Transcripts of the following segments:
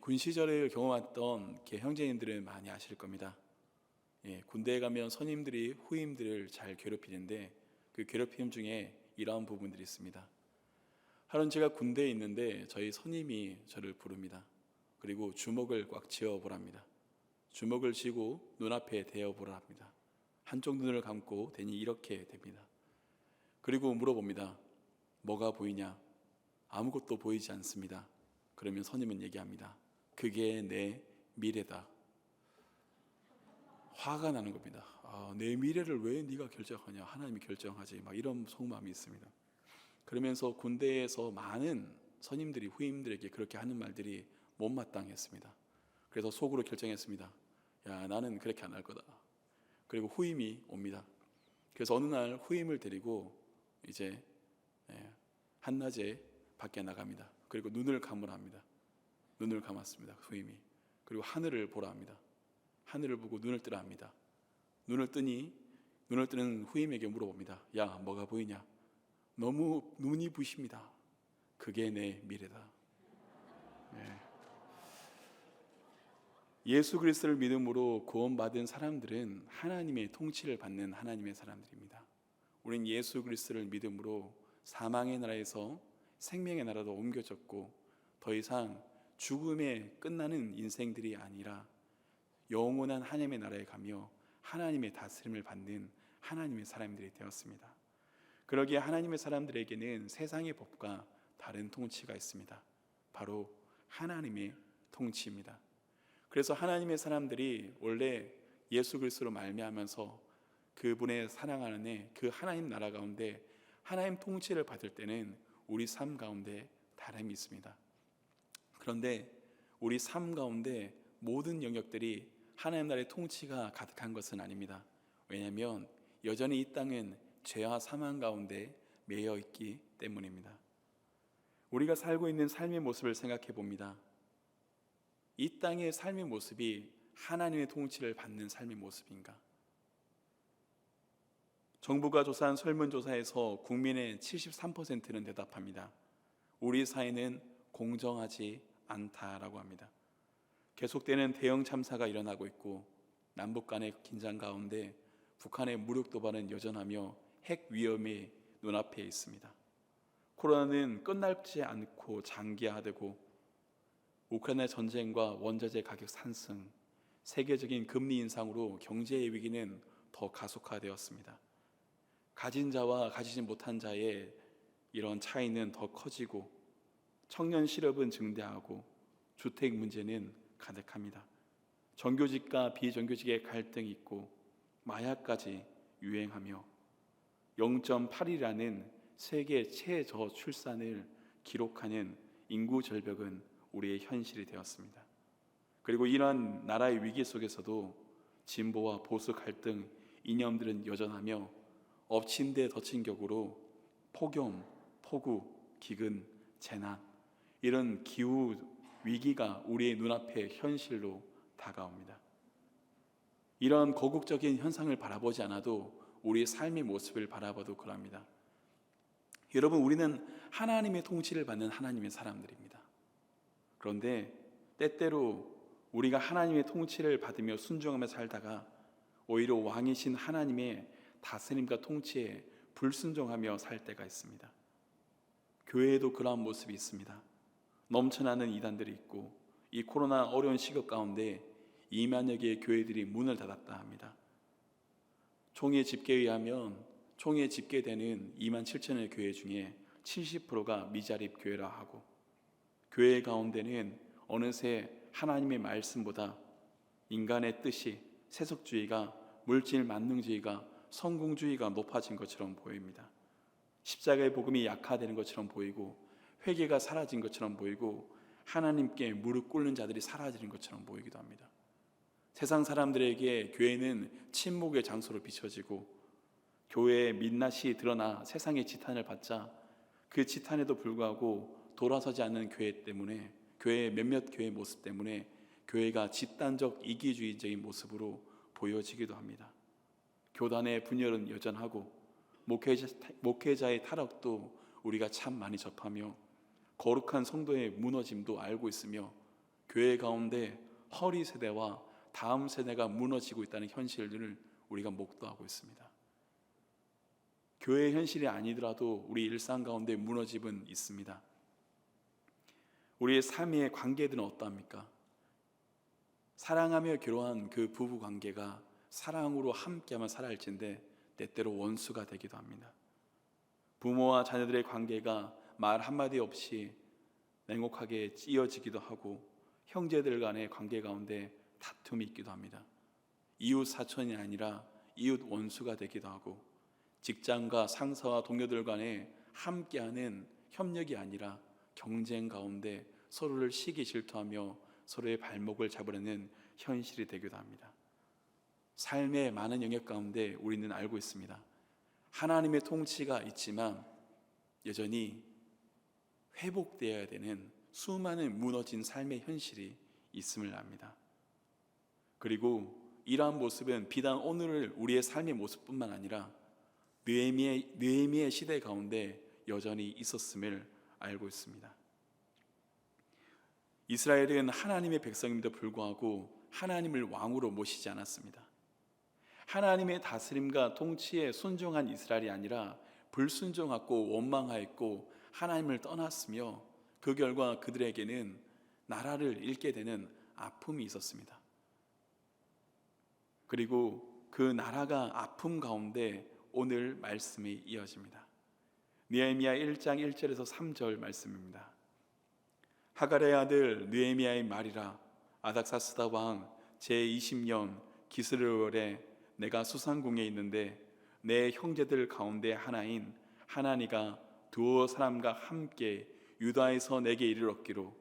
군 시절을 경험했던 형제님들은 많이 아실 겁니다. 군대에 가면 선임들이 후임들을 잘 괴롭히는데 그 괴롭힘 중에 이러한 부분들이 있습니다. 하루는 제가 군대에 있는데 저희 선임이 저를 부릅니다. 그리고 주먹을 꽉 쥐어보랍니다. 주먹을 쥐고 눈앞에 대어보라 합니다. 한쪽 눈을 감고 대니 이렇게 됩니다. 그리고 물어봅니다. 뭐가 보이냐? 아무것도 보이지 않습니다. 그러면 선임은 얘기합니다. 그게 내 미래다. 화가 나는 겁니다. 내 미래를 왜 네가 결정하냐? 하나님이 결정하지. 막 이런 속마음이 있습니다. 그러면서 군대에서 많은 선임들이 후임들에게 그렇게 하는 말들이 못마땅했습니다. 그래서 속으로 결정했습니다. 야, 나는 그렇게 안 할 거다. 그리고 후임이 옵니다. 그래서 어느 날 후임을 데리고 이제 한낮에 밖에 나갑니다. 그리고 눈을 감으라 합니다. 눈을 감았습니다. 후임이. 그리고 하늘을 보라 합니다. 하늘을 보고 눈을 뜨라 합니다. 눈을 뜨는 후임에게 물어봅니다. 야, 뭐가 보이냐? 너무 눈이 부십니다. 그게 내 미래다. 예수 그리스도를 믿음으로 구원받은 사람들은 하나님의 통치를 받는 하나님의 사람들입니다. 우리는 예수 그리스도를 믿음으로 사망의 나라에서 생명의 나라로 옮겨졌고 더 이상 죽음에 끝나는 인생들이 아니라 영원한 하나님의 나라에 가며 하나님의 다스림을 받는 하나님의 사람들이 되었습니다. 그러기에 하나님의 사람들에게는 세상의 법과 다른 통치가 있습니다. 바로 하나님의 통치입니다. 그래서 하나님의 사람들이 원래 예수 그리스도로 말미암아서 그분의 사랑 안에 그 하나님 나라 가운데 하나님 통치를 받을 때는 우리 삶 가운데 다름이 있습니다. 그런데 우리 삶 가운데 모든 영역들이 하나님 나라의 통치가 가득한 것은 아닙니다. 왜냐하면 여전히 이 땅은 죄와 사망 가운데 매여 있기 때문입니다. 우리가 살고 있는 삶의 모습을 생각해 봅니다. 이 땅의 삶의 모습이 하나님의 통치를 받는 삶의 모습인가? 정부가 조사한 설문조사에서 국민의 73%는 대답합니다. 우리 사회는 공정하지 않다라고 합니다. 계속되는 대형 참사가 일어나고 있고 남북 간의 긴장 가운데 북한의 무력 도발은 여전하며 핵 위험이 눈앞에 있습니다. 코로나는 끝나지 않고 장기화되고 우크라이나 전쟁과 원자재 가격 상승, 세계적인 금리 인상으로 경제의 위기는 더 가속화되었습니다. 가진 자와 가지지 못한 자의 이런 차이는 더 커지고 청년 실업은 증대하고 주택 문제는 가득합니다. 정규직과 비정규직의 갈등이 있고 마약까지 유행하며 0.8이라는 세계 최저출산을 기록하는 인구 절벽은 우리의 현실이 되었습니다. 그리고 이러한 나라의 위기 속에서도 진보와 보수 갈등 이념들은 여전하며 엎친 데 덮친 격으로 폭염, 폭우, 기근, 재난 이런 기후 위기가 우리의 눈앞에 현실로 다가옵니다. 이런 거국적인 현상을 바라보지 않아도 우리의 삶의 모습을 바라봐도 그럽니다. 여러분, 우리는 하나님의 통치를 받는 하나님의 사람들입니다. 그런데 때때로 우리가 하나님의 통치를 받으며 순종하며 살다가 오히려 왕이신 하나님의 다스림과 통치에 불순종하며 살 때가 있습니다. 교회에도 그러한 모습이 있습니다. 넘쳐나는 이단들이 있고 이 코로나 어려운 시국 가운데 2만여 개의 교회들이 문을 닫았다 합니다. 총회 집계에 의하면 총회 집계되는 2만 7천의 교회 중에 70%가 미자립 교회라 하고 교회 가운데는 어느새 하나님의 말씀보다 인간의 뜻이 세속주의가 물질 만능주의가 성공주의가 높아진 것처럼 보입니다. 십자가의 복음이 약화되는 것처럼 보이고 회개가 사라진 것처럼 보이고 하나님께 무릎 꿇는 자들이 사라지는 것처럼 보이기도 합니다. 세상 사람들에게 교회는 침묵의 장소로 비춰지고 교회의 민낯이 드러나 세상의 지탄을 받자 그 지탄에도 불구하고 돌아서지 않는 교회 때문에 교회의 몇몇 교회의 모습 때문에 교회가 집단적 이기주의적인 모습으로 보여지기도 합니다. 교단의 분열은 여전하고 목회자의 타락도 우리가 참 많이 접하며 거룩한 성도의 무너짐도 알고 있으며 교회 가운데 허리 세대와 다음 세대가 무너지고 있다는 현실들을 우리가 목도하고 있습니다. 교회 현실이 아니더라도 우리 일상 가운데 무너짐은 있습니다. 우리의 삶의 관계들은 어떠합니까? 사랑하며 결혼한 그 부부 관계가 사랑으로 함께하며 살아갈진데 때때로 원수가 되기도 합니다. 부모와 자녀들의 관계가 말 한마디 없이 냉혹하게 찌어지기도 하고 형제들 간의 관계 가운데 다툼이 있기도 합니다. 이웃 사촌이 아니라 이웃 원수가 되기도 하고 직장과 상사와 동료들 간에 함께하는 협력이 아니라 경쟁 가운데 서로를 시기 질투하며 서로의 발목을 잡으려는 현실이 되기도 합니다. 삶의 많은 영역 가운데 우리는 알고 있습니다. 하나님의 통치가 있지만 여전히 회복되어야 되는 수많은 무너진 삶의 현실이 있음을 압니다. 그리고 이러한 모습은 비단 오늘 우리의 삶의 모습뿐만 아니라 느헤미야의 시대 가운데 여전히 있었음을 알고 있습니다. 이스라엘은 하나님의 백성임에도 불구하고 하나님을 왕으로 모시지 않았습니다. 하나님의 다스림과 통치에 순종한 이스라엘이 아니라 불순종하고 원망하였고 하나님을 떠났으며 그 결과 그들에게는 나라를 잃게 되는 아픔이 있었습니다. 그리고 그 나라가 아픔 가운데 오늘 말씀이 이어집니다. 느헤미야 1장 1절에서 3절 말씀입니다. 하갈의 아들 느헤미야의 말이라. 아닥사스다 왕 제20년 기스르월에 내가 수상궁에 있는데 내 형제들 가운데 하나인 하나니가 두어 사람과 함께 유다에서 내게 이르렀기로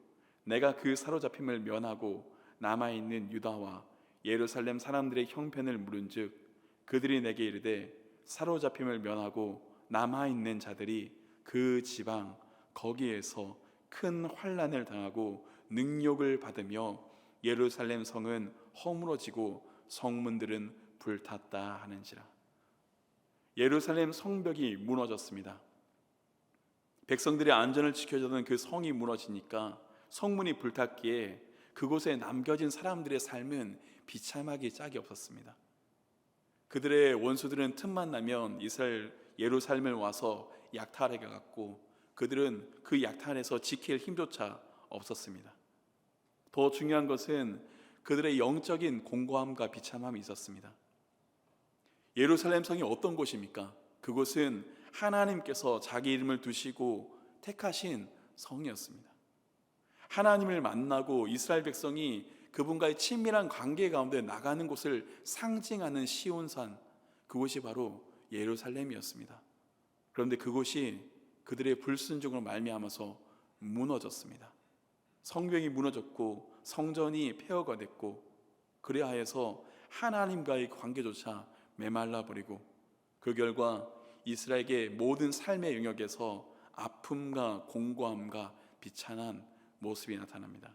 내가 그 사로잡힘을 면하고 남아있는 유다와 예루살렘 사람들의 형편을 물은즉 그들이 내게 이르되 사로잡힘을 면하고 남아있는 자들이 그 지방 거기에서 큰 환난을 당하고 능욕을 받으며 예루살렘 성은 허물어지고 성문들은 불탔다 하는지라. 예루살렘 성벽이 무너졌습니다. 백성들의 안전을 지켜주던 그 성이 무너지니까 성문이 불탔기에 그곳에 남겨진 사람들의 삶은 비참하기 짝이 없었습니다. 그들의 원수들은 틈만 나면 이스라엘 예루살렘을 와서 약탈해 갔고 그들은 그 약탈에서 지킬 힘조차 없었습니다. 더 중요한 것은 그들의 영적인 공고함과 비참함이 있었습니다. 예루살렘 성이 어떤 곳입니까? 그곳은 하나님께서 자기 이름을 두시고 택하신 성이었습니다. 하나님을 만나고 이스라엘 백성이 그분과의 친밀한 관계 가운데 나가는 곳을 상징하는 시온산, 그곳이 바로 예루살렘이었습니다. 그런데 그곳이 그들의 불순종으로 말미암아서 무너졌습니다. 성벽이 무너졌고 성전이 폐허가 됐고 그리하여서 하나님과의 관계조차 메말라 버리고 그 결과 이스라엘의 모든 삶의 영역에서 아픔과 공고함과 비참한 모습이 나타납니다.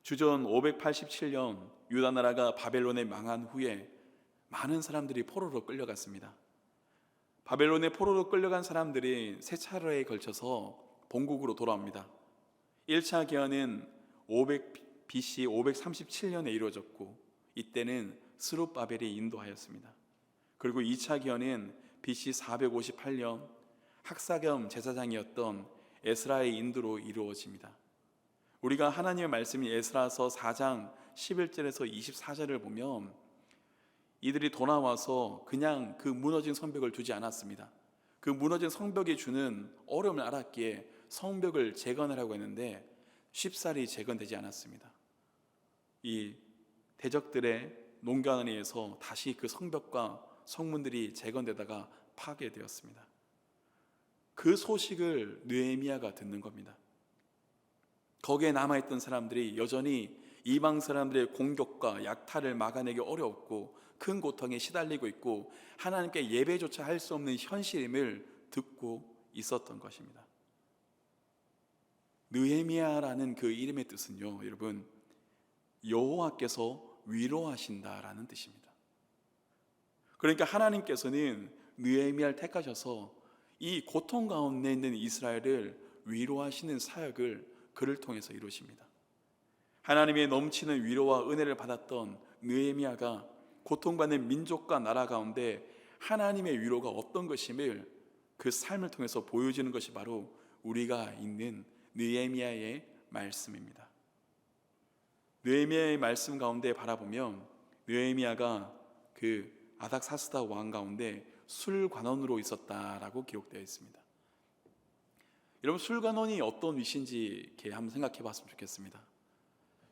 주전 587년 유다 나라가 바벨론에 망한 후에 많은 사람들이 포로로 끌려갔습니다. 바벨론에 포로로 끌려간 사람들이 세 차례에 걸쳐서 본국으로 돌아옵니다. 1차 기한은 BC 537년에 이루어졌고 이때는 스룹바벨이 인도하였습니다. 그리고 2차 기한은 BC 458년 학사 겸 제사장이었던 에스라의 인도로 이루어집니다. 우리가 하나님의 말씀인 에스라서 4장 11절에서 24절을 보면 이들이 돌아와서 그냥 그 무너진 성벽을 두지 않았습니다. 그 무너진 성벽이 주는 어려움을 알았기에 성벽을 재건하라고 했는데 쉽사리 재건되지 않았습니다. 이 대적들의 농간에 의해서 다시 그 성벽과 성문들이 재건되다가 파괴되었습니다. 그 소식을 느헤미야가 듣는 겁니다. 거기에 남아있던 사람들이 여전히 이방 사람들의 공격과 약탈을 막아내기 어렵고 큰 고통에 시달리고 있고 하나님께 예배조차 할 수 없는 현실임을 듣고 있었던 것입니다. 느헤미야라는 그 이름의 뜻은요, 여러분, 여호와께서 위로하신다라는 뜻입니다. 그러니까 하나님께서는 느헤미야를 택하셔서 이 고통 가운데 있는 이스라엘을 위로하시는 사역을 그를 통해서 이루십니다. 하나님의 넘치는 위로와 은혜를 받았던 느헤미야가 고통받는 민족과 나라 가운데 하나님의 위로가 어떤 것임을 그 삶을 통해서 보여주는 것이 바로 우리가 읽는 느헤미야의 말씀입니다. 느헤미야의 말씀 가운데 바라보면 느헤미야가 그 아닥사스다 왕 가운데 술관원으로 있었다라고 기록되어 있습니다. 여러분, 술관원이 어떤 위치인지 이렇게 한번 생각해 봤으면 좋겠습니다.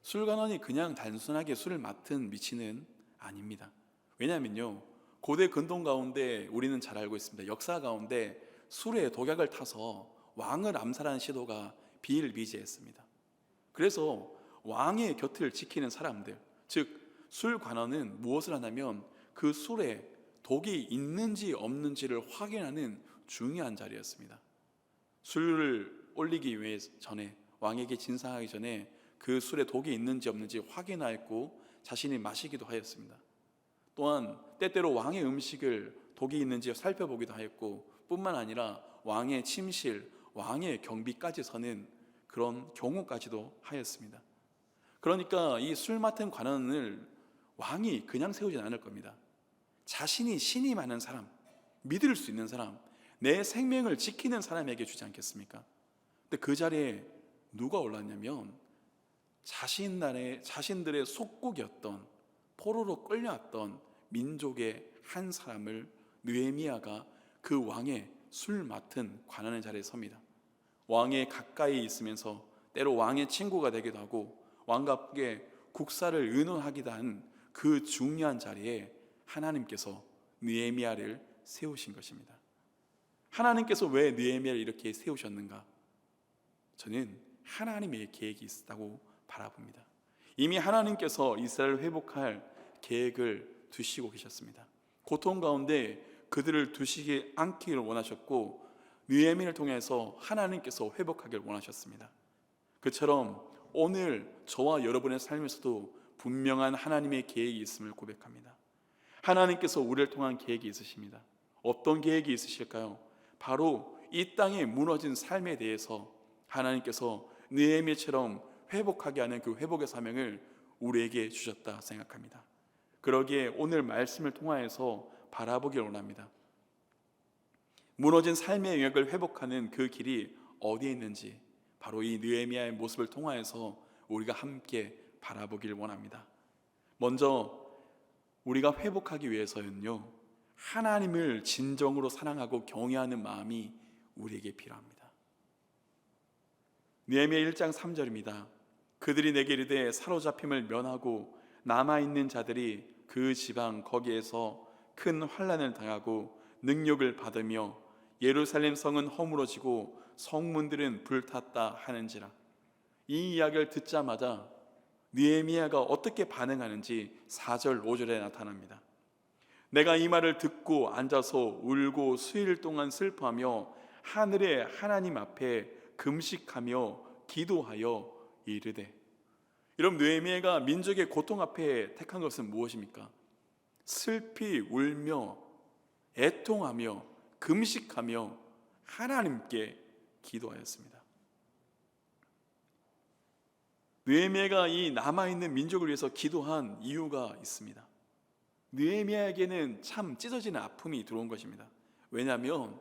술관원이 그냥 단순하게 술을 맡은 위치는 아닙니다. 왜냐하면요, 고대 근동 가운데 우리는 잘 알고 있습니다. 역사 가운데 술에 독약을 타서 왕을 암살하는 시도가 비일비재했습니다. 그래서 왕의 곁을 지키는 사람들, 즉 술관원은 무엇을 하냐면 그 술에 독이 있는지 없는지를 확인하는 중요한 자리였습니다. 술을 올리기 위해 전에, 왕에게 진상하기 전에 그 술에 독이 있는지 없는지 확인하였고 자신이 마시기도 하였습니다. 또한 때때로 왕의 음식을 독이 있는지 살펴보기도 하였고, 뿐만 아니라 왕의 침실, 왕의 경비까지 서는 그런 경우까지도 하였습니다. 그러니까 이 술 맡은 관원을 왕이 그냥 세우진 않을 겁니다. 자신이 신임 하는 사람, 믿을 수 있는 사람, 내 생명을 지키는 사람에게 주지 않겠습니까? 근데 그 자리에 누가 올랐냐면 자신들의 속국이었던, 포로로 끌려왔던 민족의 한 사람을 느헤미야가 그 왕의 술 맡은 관원의 자리에 섭니다. 왕에 가까이 있으면서 때로 왕의 친구가 되기도 하고 왕과 함께 국사를 의논하기도 한 그 중요한 자리에 하나님께서 느헤미야를 세우신 것입니다. 하나님께서 왜 느헤미야를 이렇게 세우셨는가? 저는 하나님의 계획이 있다고 바라봅니다. 이미 하나님께서 이스라엘을 회복할 계획을 두시고 계셨습니다. 고통 가운데 그들을 두시지 않기를 원하셨고 느헤미야를 통해서 하나님께서 회복하기를 원하셨습니다. 그처럼 오늘 저와 여러분의 삶에서도 분명한 하나님의 계획이 있음을 고백합니다. 하나님께서 우리를 통한 계획이 있으십니다. 어떤 계획이 있으실까요? 바로 이 땅에 무너진 삶에 대해서 하나님께서 느헤미야처럼 회복하게 하는 그 회복의 사명을 우리에게 주셨다 생각합니다. 그러기에 오늘 말씀을 통하여서 바라보길 원합니다. 무너진 삶의 영역을 회복하는 그 길이 어디에 있는지 바로 이 느헤미야의 모습을 통하여서 우리가 함께 바라보길 원합니다. 먼저 우리가 회복하기 위해서는요, 하나님을 진정으로 사랑하고 경외하는 마음이 우리에게 필요합니다. 느헤미야 1장 3절입니다. 그들이 내게 이르되 사로잡힘을 면하고 남아있는 자들이 그 지방 거기에서 큰 환난을 당하고 능욕을 받으며 예루살렘 성은 허물어지고 성문들은 불탔다 하는지라. 이 이야기를 듣자마자 느헤미야가 어떻게 반응하는지 4절 5절에 나타납니다. 내가 이 말을 듣고 앉아서 울고 수일 동안 슬퍼하며 하늘의 하나님 앞에 금식하며 기도하여 이르되. 여러분, 느헤미야가 민족의 고통 앞에 택한 것은 무엇입니까? 슬피 울며 애통하며 금식하며 하나님께 기도하였습니다. 느헤미야가 이 남아있는 민족을 위해서 기도한 이유가 있습니다. 느헤미야에게는 참 찢어지는 아픔이 들어온 것입니다. 왜냐하면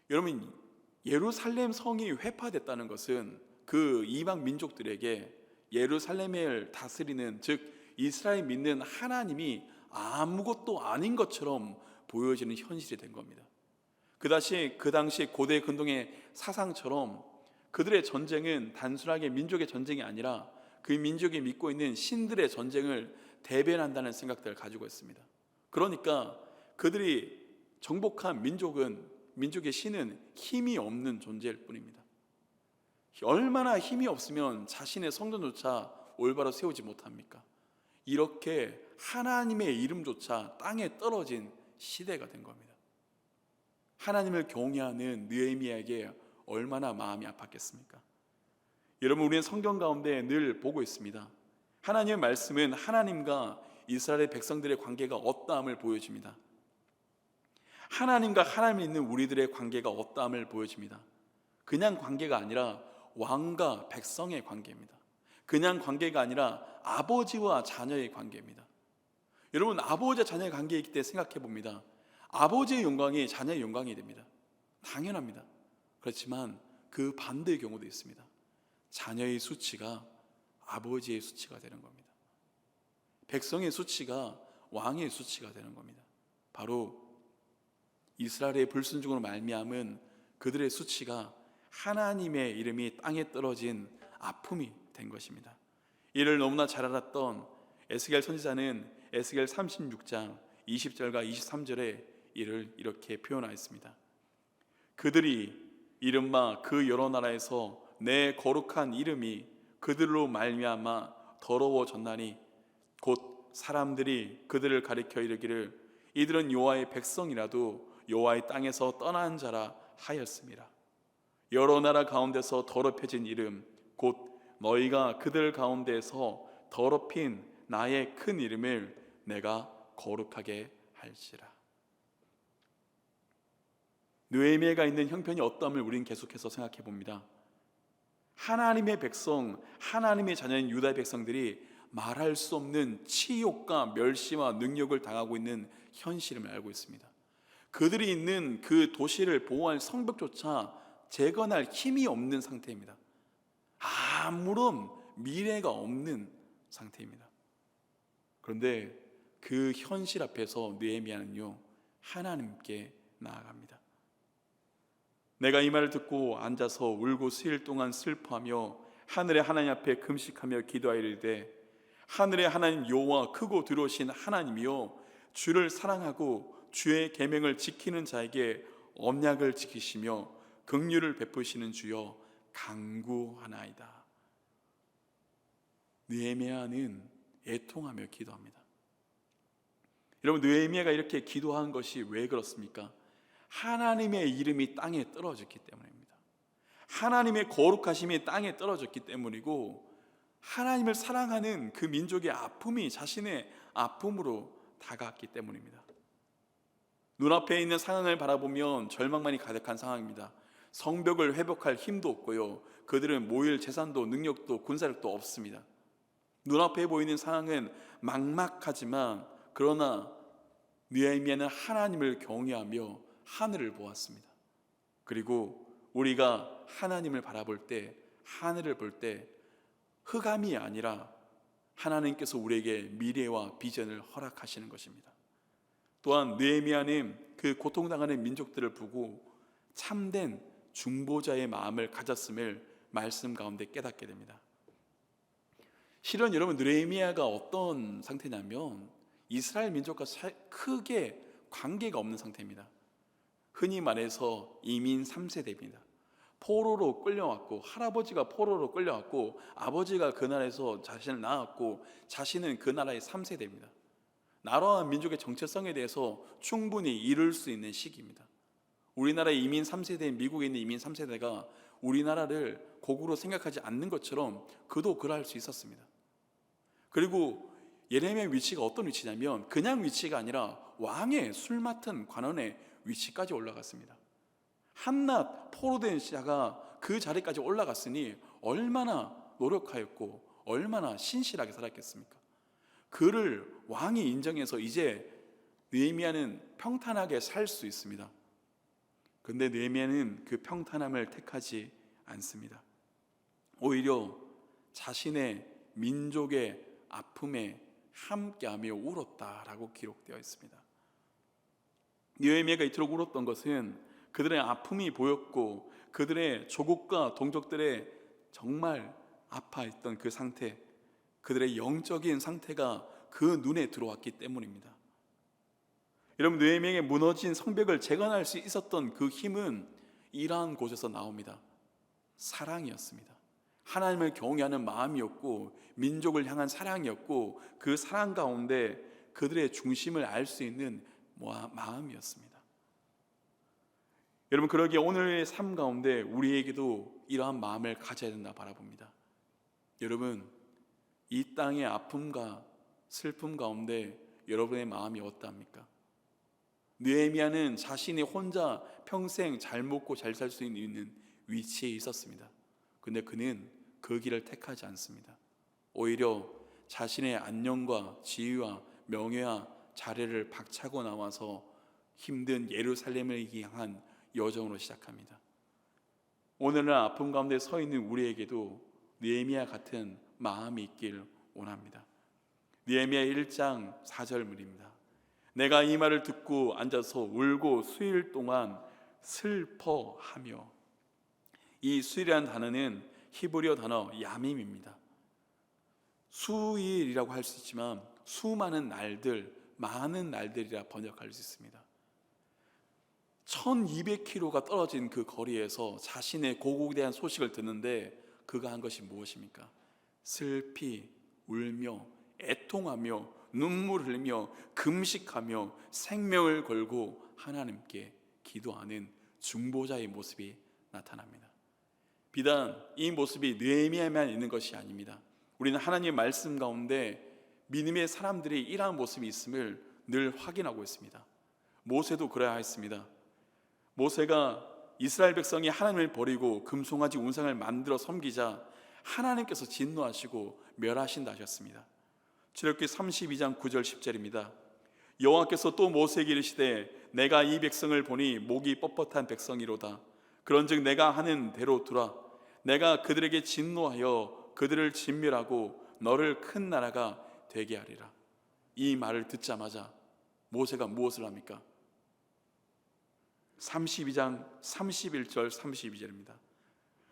여러분, 예루살렘 성이 회파됐다는 것은 그 이방 민족들에게 예루살렘을 다스리는, 즉 이스라엘 믿는 하나님이 아무것도 아닌 것처럼 보여지는 현실이 된 겁니다. 그 당시 고대 근동의 사상처럼 그들의 전쟁은 단순하게 민족의 전쟁이 아니라 그 민족이 믿고 있는 신들의 전쟁을 대변한다는 생각들을 가지고 있습니다. 그러니까 그들이 정복한 민족의 신은 힘이 없는 존재일 뿐입니다. 얼마나 힘이 없으면 자신의 성전조차 올바로 세우지 못합니까? 이렇게 하나님의 이름조차 땅에 떨어진 시대가 된 겁니다. 하나님을 경외하는 느헤미야에게 얼마나 마음이 아팠겠습니까? 여러분, 우리는 성경 가운데 늘 보고 있습니다. 하나님의 말씀은 하나님과 이스라엘 백성들의 관계가 어떠함을 보여줍니다. 하나님과 하나님 있는 우리들의 관계가 어떠함을 보여줍니다. 그냥 관계가 아니라 왕과 백성의 관계입니다. 그냥 관계가 아니라 아버지와 자녀의 관계입니다. 여러분, 아버지와 자녀의 관계에 있기 때문에 생각해 봅니다. 아버지의 영광이 자녀의 영광이 됩니다. 당연합니다. 그렇지만 그 반대의 경우도 있습니다. 자녀의 수치가 아버지의 수치가 되는 겁니다. 백성의 수치가 왕의 수치가 되는 겁니다. 바로 이스라엘의 불순종으로 말미암은 그들의 수치가 하나님의 이름이 땅에 떨어진 아픔이 된 것입니다. 이를 너무나 잘 알았던 에스겔 선지자는 에스겔 36장 20절과 23절에 이를 이렇게 표현하였습니다. 그들이 이른바 그 여러 나라에서 내 거룩한 이름이 그들로 말미암아 더러워졌나니 곧 사람들이 그들을 가리켜 이르기를 이들은 여호와의 백성이라도 여호와의 땅에서 떠난 자라 하였습니다. 여러 나라 가운데서 더럽혀진 이름 곧 너희가 그들 가운데서 더럽힌 나의 큰 이름을 내가 거룩하게 할지라. 느헤미야가 있는 형편이 어떠함을 우리는 계속해서 생각해 봅니다. 하나님의 백성, 하나님의 자녀인 유다의 백성들이 말할 수 없는 치욕과 멸시와 능욕을 당하고 있는 현실을 알고 있습니다. 그들이 있는 그 도시를 보호할 성벽조차 재건할 힘이 없는 상태입니다. 아무런 미래가 없는 상태입니다. 그런데 그 현실 앞에서 느헤미야는요, 하나님께 나아갑니다. 내가 이 말을 듣고 앉아서 울고 수일 동안 슬퍼하며 하늘의 하나님 앞에 금식하며 기도하이르되 하늘의 하나님 여호와 크고 두려우신 하나님이여 주를 사랑하고 주의 계명을 지키는 자에게 언약을 지키시며 긍휼을 베푸시는 주여 간구하나이다. 느헤미야는 애통하며 기도합니다. 여러분, 느헤미야가 이렇게 기도한 것이 왜 그렇습니까? 하나님의 이름이 땅에 떨어졌기 때문입니다. 하나님의 거룩하심이 땅에 떨어졌기 때문이고 하나님을 사랑하는 그 민족의 아픔이 자신의 아픔으로 다가왔기 때문입니다. 눈앞에 있는 상황을 바라보면 절망만이 가득한 상황입니다. 성벽을 회복할 힘도 없고요, 그들은 모일 재산도 능력도 군사력도 없습니다. 눈앞에 보이는 상황은 막막하지만 그러나 느헤미야는 하나님을 경외하며 하늘을 보았습니다. 그리고 우리가 하나님을 바라볼 때, 하늘을 볼 때 흑암이 아니라 하나님께서 우리에게 미래와 비전을 허락하시는 것입니다. 또한 느헤미야는 그 고통당하는 민족들을 보고 참된 중보자의 마음을 가졌음을 말씀 가운데 깨닫게 됩니다. 실은 여러분, 느헤미야가 어떤 상태냐면 이스라엘 민족과 크게 관계가 없는 상태입니다. 흔히 말해서 이민 3세대입니다. 포로로 끌려왔고, 할아버지가 포로로 끌려왔고, 아버지가 그 나라에서 자신을 낳았고, 자신은 그 나라의 3세대입니다. 나라와 민족의 정체성에 대해서 충분히 이룰 수 있는 시기입니다. 우리나라의 이민 3세대인 미국에 있는 이민 3세대가 우리나라를 고국으로 생각하지 않는 것처럼 그도 그럴 수 있었습니다. 그리고 예레미야의 위치가 어떤 위치냐면 그냥 위치가 아니라 왕의 술 맡은 관원의 위치까지 올라갔습니다. 한낱 포로된 자가 그 자리까지 올라갔으니 얼마나 노력하였고 얼마나 신실하게 살았겠습니까? 그를 왕이 인정해서 이제 느헤미야는 평탄하게 살 수 있습니다. 그런데 느헤미야는 그 평탄함을 택하지 않습니다. 오히려 자신의 민족의 아픔에 함께하며 울었다라고 기록되어 있습니다. 느헤미야가 이토록 울었던 것은 그들의 아픔이 보였고 그들의 조국과 동족들의 정말 아파했던 그 상태, 그들의 영적인 상태가 그 눈에 들어왔기 때문입니다. 여러분, 느헤미야의 무너진 성벽을 재건할 수 있었던 그 힘은 이러한 곳에서 나옵니다. 사랑이었습니다. 하나님을 경외하는 마음이었고 민족을 향한 사랑이었고 그 사랑 가운데 그들의 중심을 알 수 있는 마음이었습니다. 여러분, 그러기에 오늘의 삶 가운데 우리에게도 이러한 마음을 가져야 된다 바라봅니다. 여러분, 이 땅의 아픔과 슬픔 가운데 여러분의 마음이 어떠합니까? 느헤미야는 자신이 혼자 평생 잘 먹고 잘 살 수 있는 위치에 있었습니다. 근데 그는 그 길을 택하지 않습니다. 오히려 자신의 안녕과 지위와 명예와 자리를 박차고 나와서 힘든 예루살렘을 향한 여정으로 시작합니다. 오늘은 아픔 가운데 서 있는 우리에게도 느헤미야 같은 마음이 있길 원합니다. 느헤미야 1장 4절입니다. 내가 이 말을 듣고 앉아서 울고 수일 동안 슬퍼하며. 이 수일이라는 단어는 히브리어 단어 야밈입니다. 수일이라고 할 수 있지만 수많은 날들, 많은 날들이라 번역할 수 있습니다. 1200km가 떨어진 그 거리에서 자신의 고국에 대한 소식을 듣는데 그가 한 것이 무엇입니까? 슬피 울며 애통하며 눈물 흘리며 금식하며 생명을 걸고 하나님께 기도하는 중보자의 모습이 나타납니다. 비단 이 모습이 느헤미야에만 있는 것이 아닙니다. 우리는 하나님의 말씀 가운데 믿음의 사람들이 이러한 모습이 있음을 늘 확인하고 있습니다. 모세도 그래야 했습니다. 모세가 이스라엘 백성이 하나님을 버리고 금송아지 우상을 만들어 섬기자 하나님께서 진노하시고 멸하신다 하셨습니다. 출애굽기 32장 9절 10절입니다. 여호와께서 또 모세에게 이르시되 내가 이 백성을 보니 목이 뻣뻣한 백성이로다. 그런즉 내가 하는 대로 두라. 내가 그들에게 진노하여 그들을 진멸하고 너를 큰 나라가 되게 하리라. 이 말을 듣자마자 모세가 무엇을 합니까? 32장 31절 32절입니다.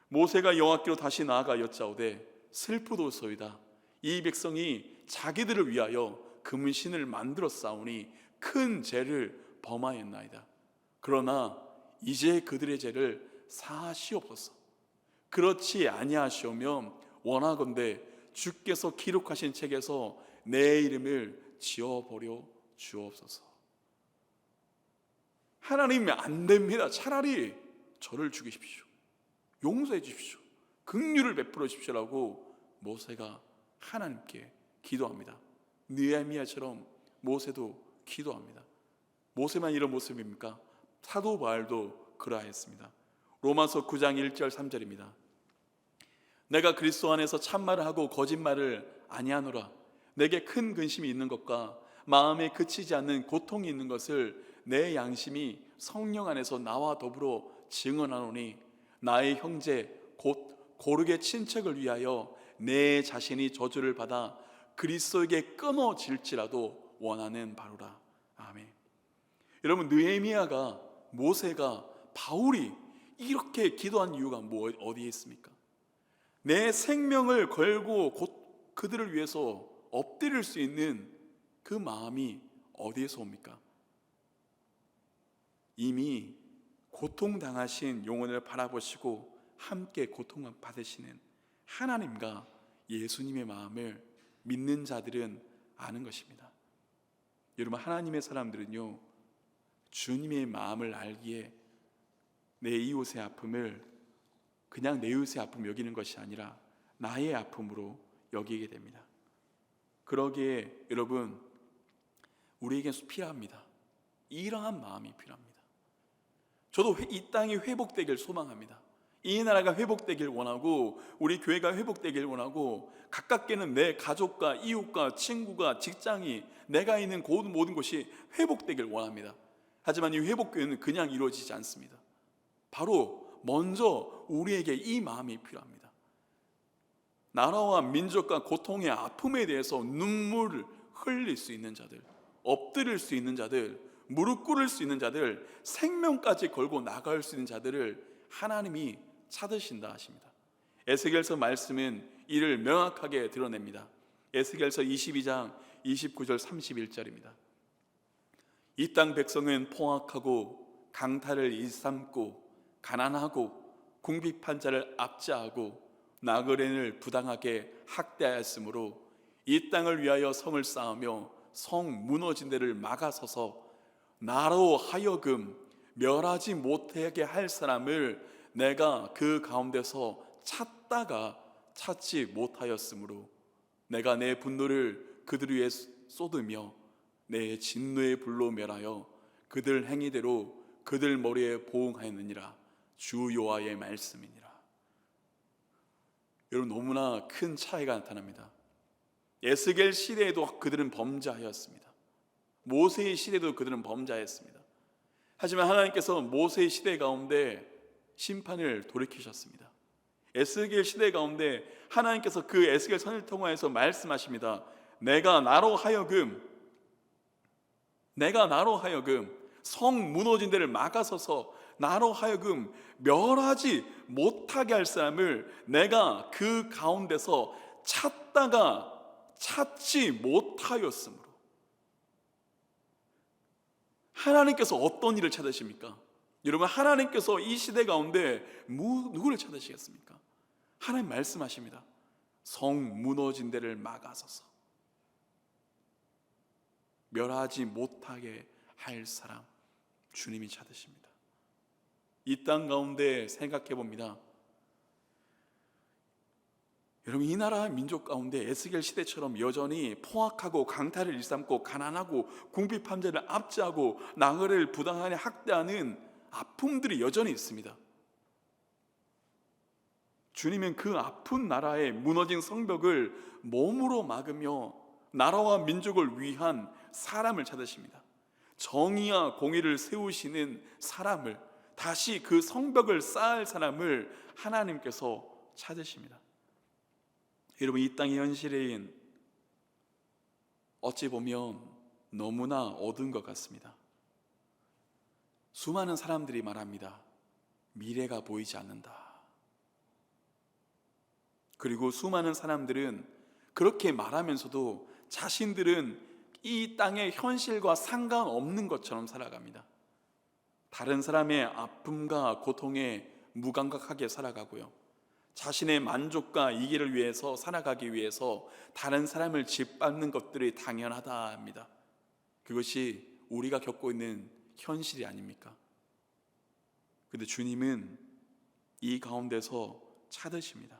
모세가 여호와께로 다시 나아가 여짜오되 슬프도소이다. 이 백성이 자기들을 위하여 금신을 만들어 싸우니 큰 죄를 범하였나이다. 그러나 이제 그들의 죄를 사하시옵소서. 그렇지 아니하시오면 원하건대 주께서 기록하신 책에서 내 이름을 지워버려 주옵소서. 하나님이 안 됩니다. 차라리 저를 죽이십시오. 용서해 주십시오. 긍휼을 베풀어 주십시오라고 모세가 하나님께 기도합니다. 느헤미야처럼 모세도 기도합니다. 모세만 이런 모습입니까? 사도 바울도 그러하였습니다. 로마서 9장 1절 3절입니다. 내가 그리스도 안에서 참말을 하고 거짓말을 아니하노라. 내게 큰 근심이 있는 것과 마음에 그치지 않는 고통이 있는 것을 내 양심이 성령 안에서 나와 더불어 증언하노니 나의 형제 곧 고르게 친척을 위하여 내 자신이 저주를 받아 그리스도에게 끊어질지라도 원하는 바로라. 아멘. 여러분, 느헤미야가, 모세가, 바울이 이렇게 기도한 이유가 어디에 있습니까? 내 생명을 걸고 그들을 위해서 엎드릴 수 있는 그 마음이 어디에서 옵니까? 이미 고통당하신 영혼을 바라보시고 함께 고통을 받으시는 하나님과 예수님의 마음을 믿는 자들은 아는 것입니다. 여러분, 하나님의 사람들은요, 주님의 마음을 알기에 내 이웃의 아픔을 그냥 내 이웃의 아픔 여기는 것이 아니라 나의 아픔으로 여기게 됩니다. 그러기에 여러분, 우리에게 필요합니다. 이러한 마음이 필요합니다. 저도 이 땅이 회복되길 소망합니다. 이 나라가 회복되길 원하고 우리 교회가 회복되길 원하고 가깝게는 내 가족과 이웃과 친구가 직장이 내가 있는 모든 곳이 회복되길 원합니다. 하지만 이 회복교회는 그냥 이루어지지 않습니다. 바로 먼저 우리에게 이 마음이 필요합니다. 나라와 민족과 고통의 아픔에 대해서 눈물을 흘릴 수 있는 자들, 엎드릴 수 있는 자들, 무릎 꿇을 수 있는 자들, 생명까지 걸고 나갈 수 있는 자들을 하나님이 찾으신다 하십니다. 에스겔서 말씀은 이를 명확하게 드러냅니다. 에스겔서 22장 29절 31절입니다. 이 땅 백성은 포악하고 강탈을 일삼고 가난하고 궁핍한 자를 압제하고 나그네를 부당하게 학대하였으므로 이 땅을 위하여 성을 쌓으며 성 무너진 데를 막아서서 나로 하여금 멸하지 못하게 할 사람을 내가 그 가운데서 찾다가 찾지 못하였으므로 내가 내 분노를 그들 위에 쏟으며 내 진노의 불로 멸하여 그들 행위대로 그들 머리에 보응하였느니라. 주 여호와의 말씀이니라. 여러분, 너무나 큰 차이가 나타납니다. 에스겔 시대에도 그들은 범죄하였습니다. 모세의 시대도 그들은 범죄하였습니다. 하지만 하나님께서 모세의 시대 가운데 심판을 돌이키셨습니다. 에스겔 시대 가운데 하나님께서 그 에스겔 선을 통하여서 말씀하십니다. 내가 나로 하여금 성 무너진 데를 막아서서 나로 하여금 멸하지 못하게 할 사람을 내가 그 가운데서 찾다가 찾지 못하였으므로. 하나님께서 어떤 일을 찾으십니까? 여러분, 하나님께서 이 시대 가운데 누구를 찾으시겠습니까? 하나님 말씀하십니다. 성 무너진 데를 막아서서 멸하지 못하게 할 사람, 주님이 찾으십니다. 이 땅 가운데 생각해 봅니다. 여러분, 이 나라 민족 가운데 에스겔 시대처럼 여전히 포악하고 강탈을 일삼고 가난하고 궁핍함자를 압제하고 나그네를 부당하게 학대하는 아픔들이 여전히 있습니다. 주님은 그 아픈 나라의 무너진 성벽을 몸으로 막으며 나라와 민족을 위한 사람을 찾으십니다. 정의와 공의를 세우시는 사람을, 다시 그 성벽을 쌓을 사람을 하나님께서 찾으십니다. 여러분, 이 땅의 현실인 어찌 보면 너무나 어두운 것 같습니다. 수많은 사람들이 말합니다. 미래가 보이지 않는다. 그리고 수많은 사람들은 그렇게 말하면서도 자신들은 이 땅의 현실과 상관없는 것처럼 살아갑니다. 다른 사람의 아픔과 고통에 무감각하게 살아가고요, 자신의 만족과 이기를 위해서 살아가기 위해서 다른 사람을 짓밟는 것들이 당연하다 합니다. 그것이 우리가 겪고 있는 현실이 아닙니까? 그런데 주님은 이 가운데서 찾으십니다.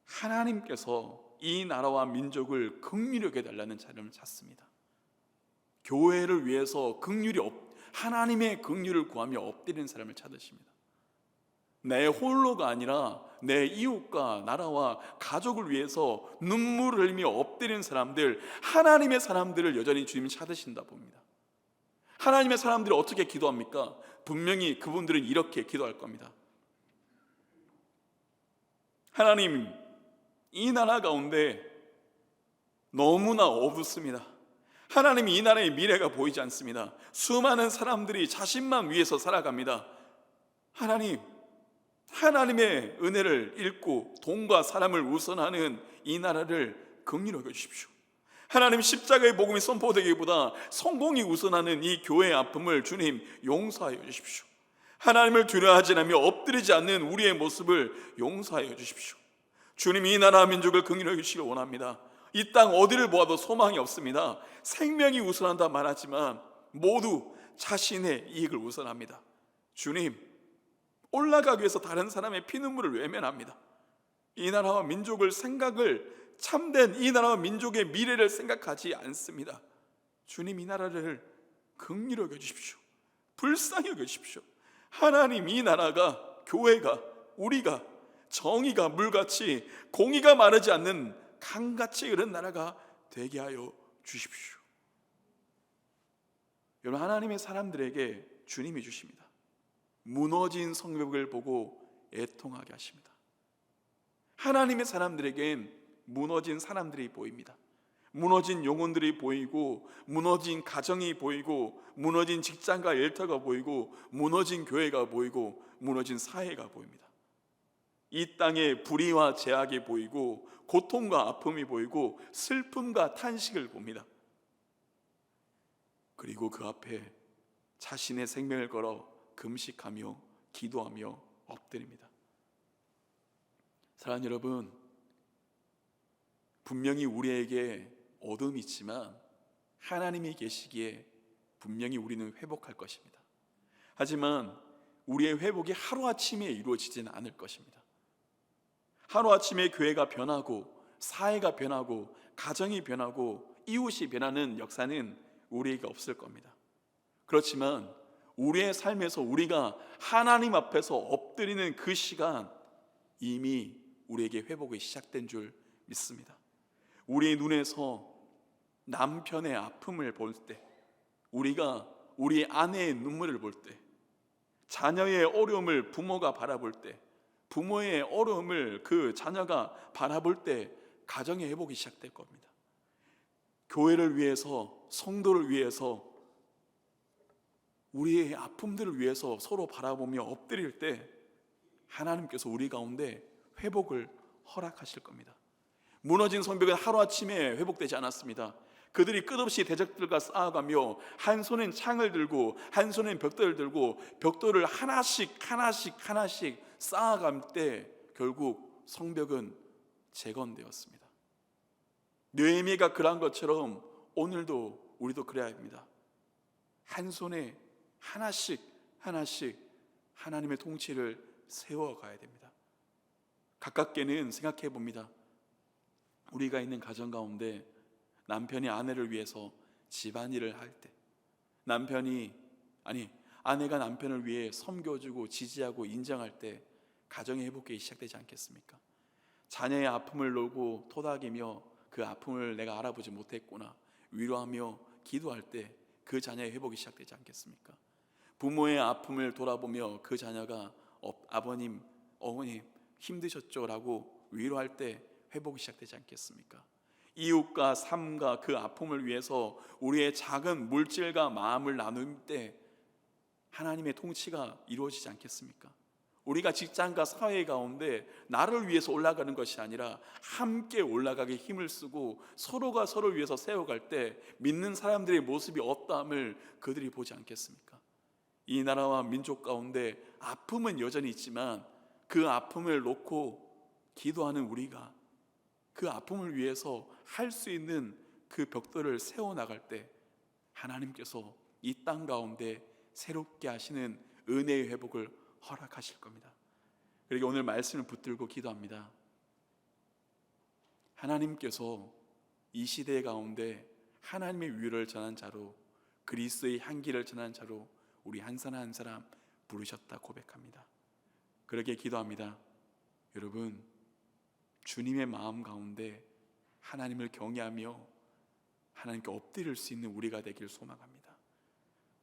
하나님께서 이 나라와 민족을 긍휼히 여겨달라는 자를 찾습니다. 교회를 위해서 하나님의 긍휼을 구하며 엎드리는 사람을 찾으십니다. 내 홀로가 아니라 내 이웃과 나라와 가족을 위해서 눈물을 흘리며 엎드리는 사람들, 하나님의 사람들을 여전히 주님이 찾으신다 봅니다. 하나님의 사람들이 어떻게 기도합니까? 분명히 그분들은 이렇게 기도할 겁니다. 하나님, 이 나라 가운데 너무나 어둡습니다. 하나님, 이 나라의 미래가 보이지 않습니다. 수많은 사람들이 자신만 위해서 살아갑니다. 하나님, 하나님의 은혜를 잃고 돈과 사람을 우선하는 이 나라를 긍휼히 여겨주십시오. 하나님, 십자가의 복음이 선포되기보다 성공이 우선하는 이 교회의 아픔을 주님 용서하여 주십시오. 하나님을 두려워하지 않으며 엎드리지 않는 우리의 모습을 용서하여 주십시오. 주님, 이 나라 민족을 긍휼히 여기시길 원합니다. 이 땅 어디를 보아도 소망이 없습니다. 생명이 우선한다 말하지만 모두 자신의 이익을 우선합니다. 주님, 올라가기 위해서 다른 사람의 피눈물을 외면합니다. 이 나라와 민족을 참된 이 나라와 민족의 미래를 생각하지 않습니다. 주님, 이 나라를 긍휼히 여겨주십시오. 불쌍히 여겨주십시오. 하나님, 이 나라가, 교회가, 우리가 정의가 물같이, 공의가 마르지 않는 강같이 흐른 나라가 되게 하여 주십시오. 여러분, 하나님의 사람들에게 주님이 주십니다. 무너진 성벽을 보고 애통하게 하십니다. 하나님의 사람들에겐 무너진 사람들이 보입니다. 무너진 영혼들이 보이고, 무너진 가정이 보이고, 무너진 직장과 일터가 보이고, 무너진 교회가 보이고, 무너진 사회가 보입니다. 이 땅에 불의와 제약이 보이고, 고통과 아픔이 보이고, 슬픔과 탄식을 봅니다. 그리고 그 앞에 자신의 생명을 걸어 금식하며 기도하며 엎드립니다. 사랑하는 여러분, 분명히 우리에게 어둠이 있지만 하나님이 계시기에 분명히 우리는 회복할 것입니다. 하지만 우리의 회복이 하루아침에 이루어지지는 않을 것입니다. 하루아침에 교회가 변하고, 사회가 변하고, 가정이 변하고, 이웃이 변하는 역사는 우리에게 없을 겁니다. 그렇지만 우리의 삶에서 우리가 하나님 앞에서 엎드리는 그 시간, 이미 우리에게 회복이 시작된 줄 믿습니다. 우리의 눈에서 남편의 아픔을 볼 때, 우리가 우리 아내의 눈물을 볼 때, 자녀의 어려움을 부모가 바라볼 때, 부모의 어려움을 그 자녀가 바라볼 때 가정의 회복이 시작될 겁니다. 교회를 위해서, 성도를 위해서, 우리의 아픔들을 위해서 서로 바라보며 엎드릴 때 하나님께서 우리 가운데 회복을 허락하실 겁니다. 무너진 성벽은 하루아침에 회복되지 않았습니다. 그들이 끝없이 대적들과 싸워가며 한 손엔 창을 들고 한 손엔 벽돌을 들고 벽돌을 하나씩 쌓아갈 때 결국 성벽은 재건되었습니다. 느헤미야가 그러한 것처럼 오늘도 우리도 그래야 합니다. 한 손에 하나씩 하나님의 통치를 세워가야 됩니다. 가깝게는 생각해 봅니다. 우리가 있는 가정 가운데 남편이 아내를 위해서 집안일을 할 때, 아내가 남편을 위해 섬겨주고 지지하고 인정할 때 가정의 회복이 시작되지 않겠습니까? 자녀의 아픔을 놓고 토닥이며 그 아픔을 내가 알아보지 못했구나 위로하며 기도할 때 그 자녀의 회복이 시작되지 않겠습니까? 부모의 아픔을 돌아보며 그 자녀가 아버님, 어머님 힘드셨죠? 라고 위로할 때 회복이 시작되지 않겠습니까? 이웃과 삶과 그 아픔을 위해서 우리의 작은 물질과 마음을 나눌 때 하나님의 통치가 이루어지지 않겠습니까? 우리가 직장과 사회 가운데 나를 위해서 올라가는 것이 아니라 함께 올라가게 힘을 쓰고 서로가 서로를 위해서 세워갈 때 믿는 사람들의 모습이 어떠함을 그들이 보지 않겠습니까? 이 나라와 민족 가운데 아픔은 여전히 있지만 그 아픔을 놓고 기도하는 우리가 그 아픔을 위해서 할 수 있는 그 벽돌을 세워나갈 때 하나님께서 이 땅 가운데 새롭게 하시는 은혜의 회복을 허락하실 겁니다. 그리고 오늘 말씀을 붙들고 기도합니다. 하나님께서 이 시대 가운데 하나님의 위로를 전한 자로, 그리스도의 향기를 전한 자로 우리 한 사람 한 사람 부르셨다 고백합니다. 그렇게 기도합니다. 여러분, 주님의 마음 가운데 하나님을 경외하며 하나님께 엎드릴 수 있는 우리가 되길 소망합니다.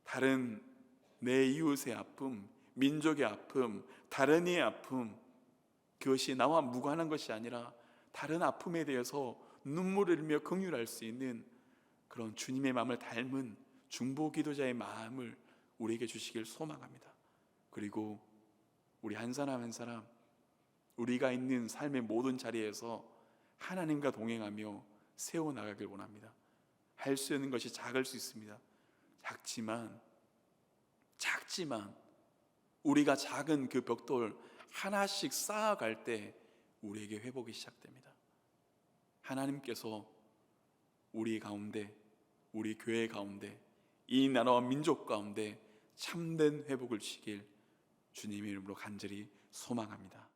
다른 내 이웃의 아픔, 민족의 아픔, 다른 이의 아픔, 그것이 나와 무관한 것이 아니라 다른 아픔에 대해서 눈물을 흘리며 긍휼할 수 있는 그런 주님의 마음을 닮은 중보 기도자의 마음을 우리에게 주시길 소망합니다. 그리고 우리 한 사람 한 사람 우리가 있는 삶의 모든 자리에서 하나님과 동행하며 세워나가길 원합니다. 할 수 있는 것이 작을 수 있습니다. 작지만 우리가 작은 그 벽돌 하나씩 쌓아갈 때 우리에게 회복이 시작됩니다. 하나님께서 우리 가운데, 우리 교회 가운데, 이 나라와 민족 가운데 참된 회복을 주시길 주님의 이름으로 간절히 소망합니다.